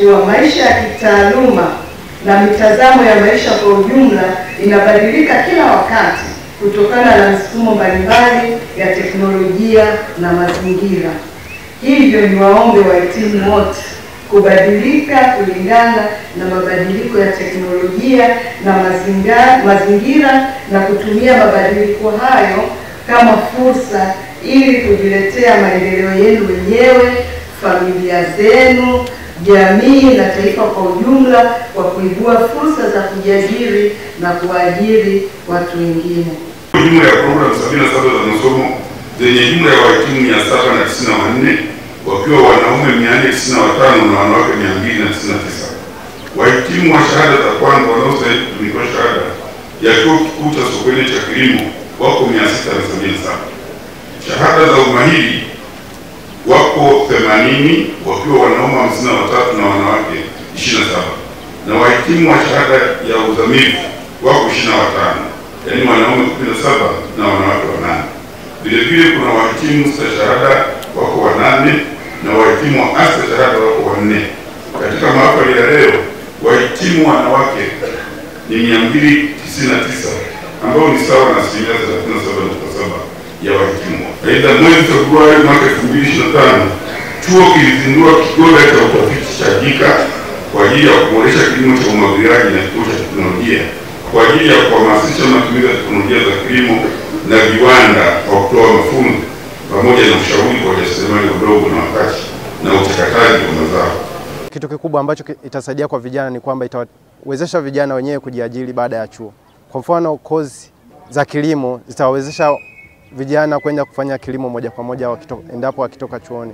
kuwa maisha ya kitaaluma na mitazamo ya maisha kwa ujumla inabadilika kila wakati kutokana na mifumo mbalimbali ya teknolojia na mazingira. Hivyo ni waombe wahitimu wote kubadilika kulingana na mabadiliko ya teknolojia na mazingira na kutumia mabadiliko hayo kama fursa ili kujiletea maendeleo yenu wenyewe, familia zenu, jamii na taifa kwa ujumla, kwa kuibua fursa za kujiajiri na kuajiri watu wengine. Jumla ya programu 77 za masomo zenye jumla ya wahitimu 794 wakiwa wanaume 495 na wanawake 299. Wahitimu wa shahada za kwanza wanaostahili kutumikia shahada ya chuo kikuu cha Sokoine cha kilimo wako 677. Shahada za umahiri wako 80 wakiwa wanaume 53 na wanawake 27. Na wahitimu wa shahada ya uzamili wako 25, yaani wanaume 17 na wanawake 8. Vile vile kuna wahitimu stashahada wako 8 na wahitimu wa astashahada wako 4. Katika mahafali ya leo wahitimu wanawake ni 299 ambao ni sawa na 37.7 ya wahitimu. Aidha, mwezi Februari mwaka 2025 chuo kilizindua kigoda cha utafiti cha JICA kwa ajili ya kuboresha kilimo cha umwagiliaji na kituo cha teknolojia kwa ajili ya kuhamasisha matumizi ya teknolojia za kilimo na viwanda kwa kutoa mafunzo pamoja na ushauri kwa wajasiriamali wadogo na wakati na uchakataji wa mazao. Kitu kikubwa ambacho itasaidia kwa vijana ni kwamba itawezesha vijana wenyewe kujiajiri baada ya chuo. Kwa mfano, kozi za kilimo zitawezesha vijana kwenda kufanya kilimo moja kwa moja endapo wakitoka chuoni.